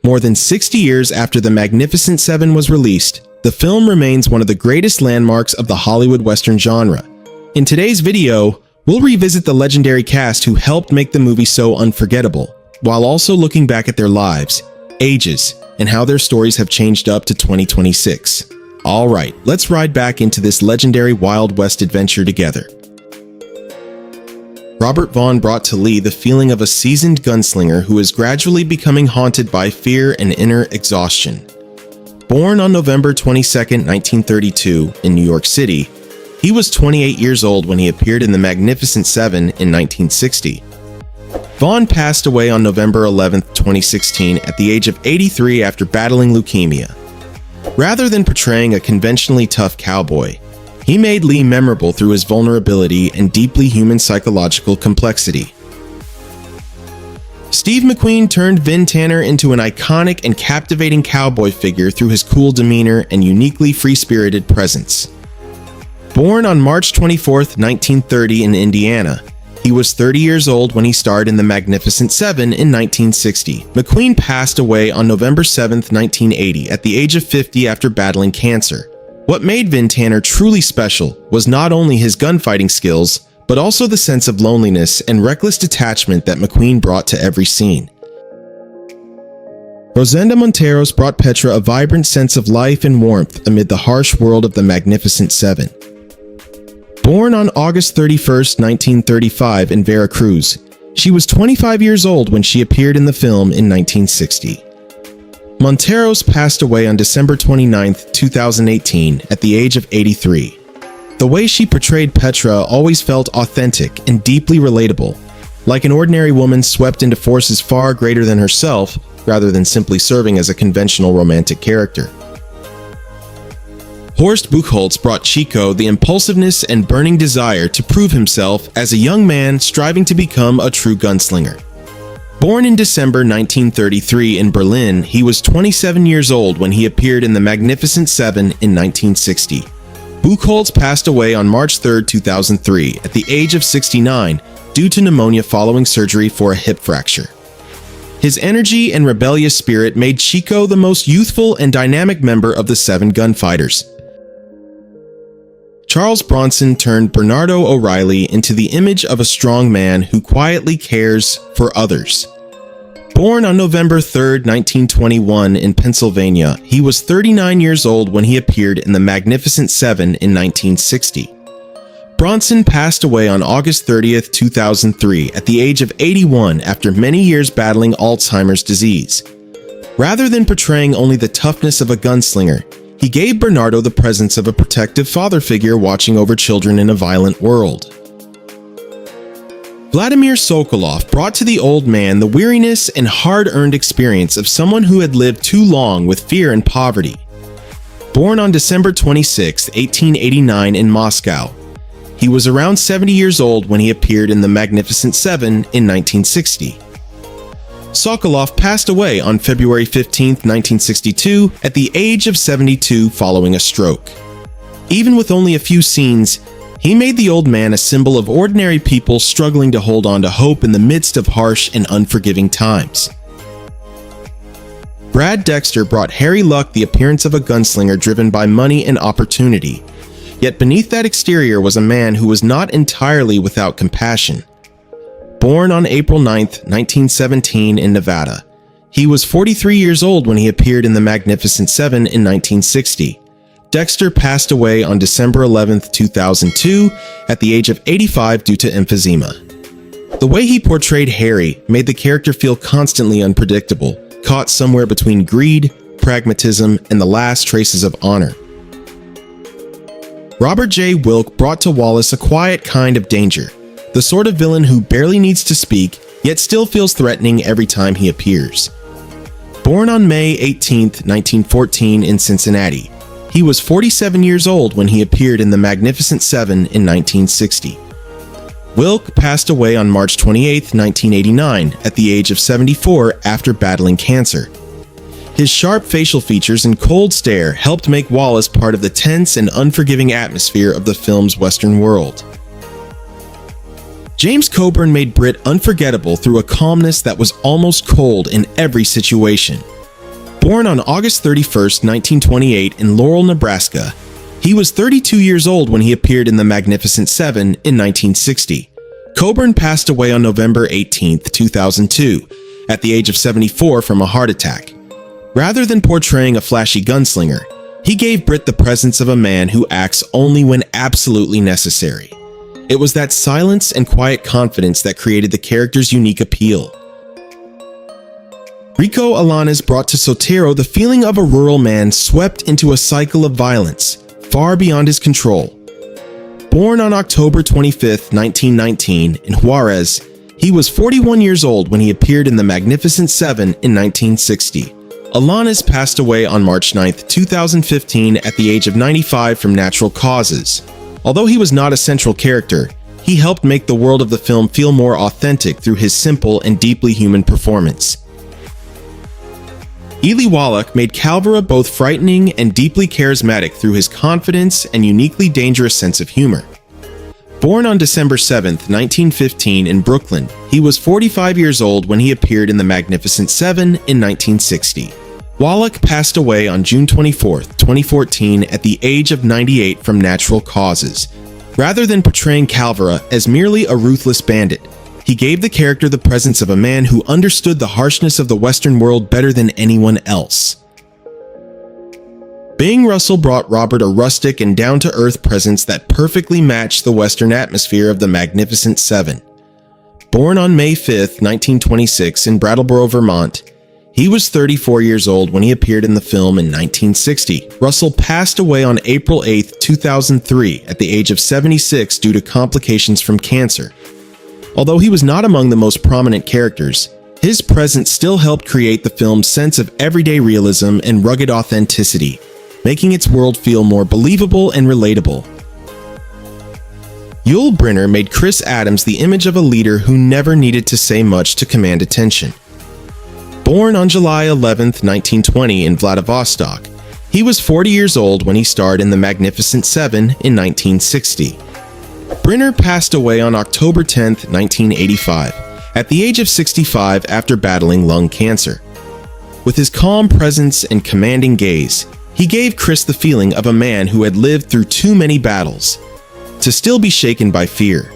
More than 60 years after The Magnificent Seven was released, the film remains one of the greatest landmarks of the Hollywood Western genre. In today's video, we'll revisit the legendary cast who helped make the movie so unforgettable, while also looking back at their lives, ages, and how their stories have changed up to 2026. Alright, let's ride back into this legendary Wild West adventure together. Robert Vaughn brought to Lee the feeling of a seasoned gunslinger who is gradually becoming haunted by fear and inner exhaustion. Born on November 22, 1932, in New York City, he was 28 years old when he appeared in The Magnificent Seven in 1960. Vaughn passed away on November 11, 2016, at the age of 83 after battling leukemia. Rather than portraying a conventionally tough cowboy, he made Lee memorable through his vulnerability and deeply human psychological complexity. Steve McQueen turned Vin Tanner into an iconic and captivating cowboy figure through his cool demeanor and uniquely free-spirited presence. Born on March 24, 1930 in Indiana, he was 30 years old when he starred in The Magnificent Seven in 1960. McQueen passed away on November 7, 1980 at the age of 50 after battling cancer. What made Vin Tanner truly special was not only his gunfighting skills, but also the sense of loneliness and reckless detachment that McQueen brought to every scene. Rosenda Monteros brought Petra a vibrant sense of life and warmth amid the harsh world of The Magnificent Seven. Born on August 31, 1935 in Veracruz, she was 25 years old when she appeared in the film in 1960. Monteros passed away on December 29, 2018 at the age of 83. The way she portrayed Petra always felt authentic and deeply relatable, like an ordinary woman swept into forces far greater than herself, rather than simply serving as a conventional romantic character. Horst Buchholz brought Chico the impulsiveness and burning desire to prove himself as a young man striving to become a true gunslinger. Born in December 1933 in Berlin, he was 27 years old when he appeared in The Magnificent Seven in 1960. Buchholz passed away on March 3, 2003, at the age of 69 due to pneumonia following surgery for a hip fracture. His energy and rebellious spirit made Chico the most youthful and dynamic member of the Seven Gunfighters. Charles Bronson turned Bernardo O'Reilly into the image of a strong man who quietly cares for others. Born on November 3, 1921 in Pennsylvania, he was 39 years old when he appeared in The Magnificent Seven in 1960. Bronson passed away on August 30, 2003 at the age of 81 after many years battling Alzheimer's disease. Rather than portraying only the toughness of a gunslinger, he gave Bernardo the presence of a protective father figure watching over children in a violent world. Vladimir Sokolov brought to the old man the weariness and hard-earned experience of someone who had lived too long with fear and poverty. Born on December 26, 1889 in Moscow, he was around 70 years old when he appeared in The Magnificent Seven in 1960. Sokolov passed away on February 15, 1962 at the age of 72 following a stroke. Even with only a few scenes, he made the old man a symbol of ordinary people struggling to hold on to hope in the midst of harsh and unforgiving times. Brad Dexter brought Harry Luck the appearance of a gunslinger driven by money and opportunity. Yet beneath that exterior was a man who was not entirely without compassion. Born on April 9, 1917 in Nevada, he was 43 years old when he appeared in The Magnificent Seven in 1960. Dexter passed away on December 11, 2002 at the age of 85 due to emphysema. The way he portrayed Harry made the character feel constantly unpredictable, caught somewhere between greed, pragmatism, and the last traces of honor. Robert J. Wilk brought to Wallace a quiet kind of danger, the sort of villain who barely needs to speak, yet still feels threatening every time he appears. Born on May 18, 1914 in Cincinnati, he was 47 years old when he appeared in The Magnificent Seven in 1960. Wilk passed away on March 28, 1989, at the age of 74 after battling cancer. His sharp facial features and cold stare helped make Wallace part of the tense and unforgiving atmosphere of the film's Western world. James Coburn made Britt unforgettable through a calmness that was almost cold in every situation. Born on August 31st, 1928 in Laurel, Nebraska, he was 32 years old when he appeared in The Magnificent Seven in 1960. Coburn passed away on November 18, 2002, at the age of 74 from a heart attack. Rather than portraying a flashy gunslinger, he gave Britt the presence of a man who acts only when absolutely necessary. It was that silence and quiet confidence that created the character's unique appeal. Rico Alanis brought to Sotero the feeling of a rural man swept into a cycle of violence, far beyond his control. Born on October 25, 1919, in Juarez, he was 41 years old when he appeared in The Magnificent Seven in 1960. Alanis passed away on March 9, 2015 at the age of 95 from natural causes. Although he was not a central character, he helped make the world of the film feel more authentic through his simple and deeply human performance. Eli Wallach made Calvera both frightening and deeply charismatic through his confidence and uniquely dangerous sense of humor. Born on December 7, 1915 in Brooklyn, he was 45 years old when he appeared in The Magnificent Seven in 1960. Wallach passed away on June 24, 2014 at the age of 98 from natural causes. Rather than portraying Calvera as merely a ruthless bandit, he gave the character the presence of a man who understood the harshness of the Western world better than anyone else. Bing Russell brought Robert a rustic and down-to-earth presence that perfectly matched the Western atmosphere of The Magnificent Seven. Born on May 5, 1926 in Brattleboro, Vermont, he was 34 years old when he appeared in the film in 1960. Russell passed away on April 8, 2003 at the age of 76 due to complications from cancer. Although he was not among the most prominent characters, his presence still helped create the film's sense of everyday realism and rugged authenticity, making its world feel more believable and relatable. Yul Brynner made Chris Adams the image of a leader who never needed to say much to command attention. Born on July 11, 1920 in Vladivostok, he was 40 years old when he starred in The Magnificent Seven in 1960. Brynner passed away on October 10, 1985, at the age of 65 after battling lung cancer. With his calm presence and commanding gaze, he gave Chris the feeling of a man who had lived through too many battles to still be shaken by fear.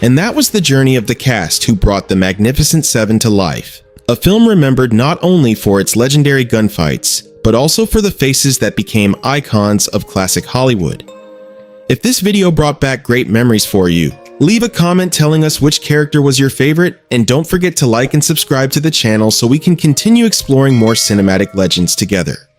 And that was the journey of the cast who brought The Magnificent Seven to life, a film remembered not only for its legendary gunfights, but also for the faces that became icons of classic Hollywood. If this video brought back great memories for you, leave a comment telling us which character was your favorite, and don't forget to like and subscribe to the channel so we can continue exploring more cinematic legends together.